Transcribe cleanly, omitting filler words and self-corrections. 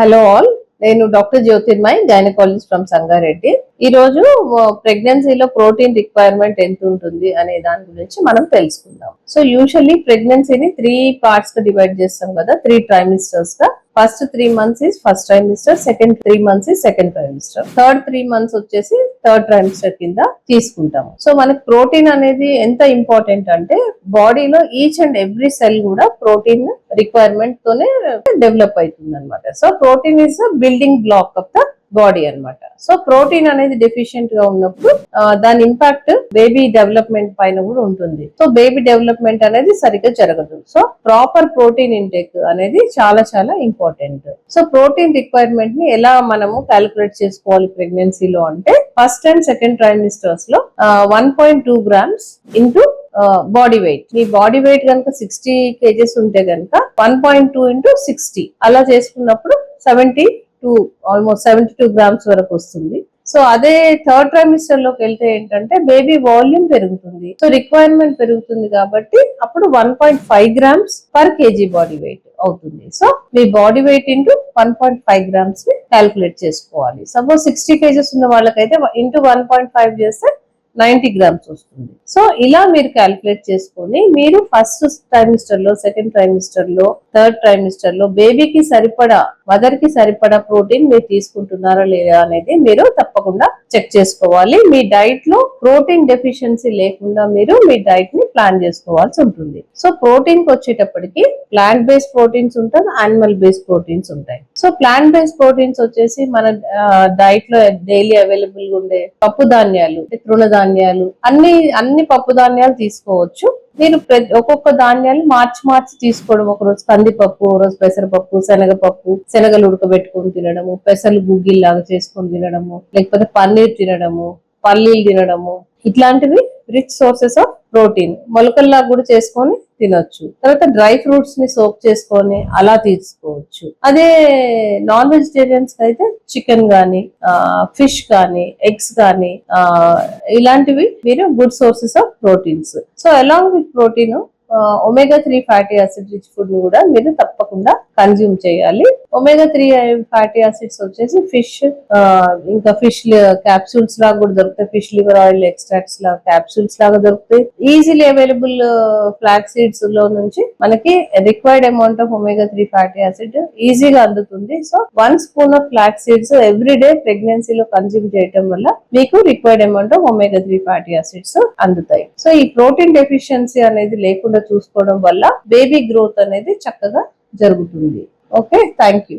Hello all, నేను doctor Jyotirmay, gynaecologist from Sangareddy. ఈ రోజు ప్రెగ్నెన్సీలో ప్రోటీన్ రిక్వైర్మెంట్ ఎంత ఉంటుంది అనే దాని గురించి మనం తెలుసుకుందాం. సో యూజువల్లీ ప్రెగ్నెన్సీని 3 parts గా డివైడ్ చేస్తాం కదా, 3 trimesters గా. First 3 months is first trimester, second 3 months is second trimester, third 3 months వచ్చేసి థర్డ్ ట్రైమిస్టర్ కింద తీసుకుంటాము. సో మనకి ప్రోటీన్ అనేది ఎంత ఇంపార్టెంట్ అంటే బాడీలో ఈచ్ అండ్ ఎవ్రీ సెల్ కూడా ప్రోటీన్ రిక్వైర్మెంట్ తోనే డెవలప్ అవుతుంది అనమాట. So protein is building black of the body అన్నమాట. సో ప్రోటీన్ అనేది డెఫిషియెంట్ గా ఉన్నప్పుడు దాని ఇంపాక్ట్ బేబీ డెవలప్మెంట్ పైన కూడా ఉంటుంది. సో బేబీ డెవలప్మెంట్ అనేది సరిగ్గా జరగదు. సో ప్రాపర్ ప్రోటీన్ ఇంటేక్ అనేది చాలా చాలా ఇంపార్టెంట్. సో ప్రోటీన్ రిక్వైర్మెంట్ ని ఎలా మనము క్యాలిక్యులేట్ చేసుకోవాలి ప్రెగ్నెన్సీలో అంటే, ఫస్ట్ అండ్ సెకండ్ ట్రైమిస్టర్స్ లో 1.2 grams ఇంటూ బాడీ వెయిట్. మీ బాడీ వెయిట్ కనుక 60 kgs ఉంటే కనుక 1.2 into 60 అలా చేసుకున్నప్పుడు ఆల్మోస్ట్ 72 grams వరకు వస్తుంది. సో అదే థర్డ్ ట్రైమిస్టర్ లోకి వెళ్తే ఏంటంటే బేబీ వాల్యూమ్ పెరుగుతుంది, సో రిక్వైర్మెంట్ పెరుగుతుంది కాబట్టి అప్పుడు 1.5 grams per kg body weight అవుతుంది. సో మీ బాడీ వెయిట్ ఇంటూ 1.5 grams ని క్యాలిక్యులేట్ చేసుకోవాలి. సపోజ్ 60 kgs ఉన్న వాళ్ళకైతే ఇంటూ 1.5 చేస్తే 90 grams వస్తుంది. సో ఇలా మీరు క్యాలిక్యులేట్ చేసుకొని మీరు ఫస్ట్ ట్రైమిస్టర్ లో, సెకండ్ ట్రైమిస్టర్ లో, థర్డ్ ట్రైమిస్టర్ లో బేబీకి సరిపడా, మదర్ కి సరిపడా ప్రోటీన్ మీరు తీసుకుంటున్నారా లేదా అనేది మీరు తప్పకుండా చెక్ చేసుకోవాలి. మీ డైట్ లో ప్రోటీన్ డెఫిషియన్సీ లేకుండా మీరు మీ డైట్ ని ప్లాన్ చేసుకోవాల్సి ఉంటుంది. సో ప్రోటీన్ కి వచ్చేటప్పటికి ప్లాంట్ బేస్డ్ ప్రోటీన్స్ ఉంటాయి, యానిమల్ బేస్డ్ ప్రోటీన్స్ ఉంటాయి. సో ప్లాంట్ బేస్డ్ ప్రోటీన్స్ వచ్చేసి మన డైట్ లో డైలీ అవైలబుల్ గా ఉండే పప్పు ధాన్యాలు, తృణధాన్యాలు, అన్ని పప్పు ధాన్యాలు తీసుకోవచ్చు. మీరు ఒక్కొక్క ధాన్యాలు మార్చి తీసుకోవడం. ఒక రోజు కందిపప్పు, ఒక రోజు పెసరపప్పు, శనగపప్పు, శనగలు ఉడకబెట్టుకొని తినడము, పెసలు గుగ్గిల్లాగా చేసుకొని తినడము, లేకపోతే పన్నీర్ తినడము, పల్లీలు తినడము, ఇట్లాంటివి రిచ్ సోర్సెస్ ఆఫ్ ప్రోటీన్. మొలకల్లా కూడా చేసుకొని తినొచ్చు. తర్వాత డ్రై ఫ్రూట్స్ ని సోక్ చేసుకొని అలా తీసుకోవచ్చు. అదే నాన్ వెజిటేరియన్స్ అయితే చికెన్ గానీ, ఫిష్ కానీ, ఎగ్స్ కానీ, ఇలాంటివి మీరు good sources of proteins. So along with protein omega-3 fatty acid rich food ని కూడా మీరు తప్పకుండా కన్జ్యూమ్ చేయాలి. omega-3 ఫ్యాటీ యాసిడ్స్ వచ్చేసి ఫిష్, ఇంకా ఫిష్ క్యాప్సూల్స్ లాగా కూడా దొరుకుతాయి. ఫిష్ లివర్ ఆయిల్ ఎక్స్ట్రాక్ట్స్ లాగా క్యాప్సూల్స్ లాగా దొరుకుతాయి. ఈజీలీ అవైలబుల్ ఫ్లాక్ సీడ్స్ లో నుంచి మనకి required amount of omega-3 fatty acid ఈజీగా అందుతుంది. So 1 spoon of flax seeds every day ప్రెగ్నెన్సీలో కన్జ్యూమ్ చేయడం వల్ల మీకు required amount of omega-3 fatty acids అందుతాయి. సో ఈ ప్రోటీన్ డెఫిషియన్సీ అనేది లేకుండా చూసుకోవడం వల్ల బేబీ గ్రోత్ అనేది చక్కగా జరుగుతుంది. Okay, thank you.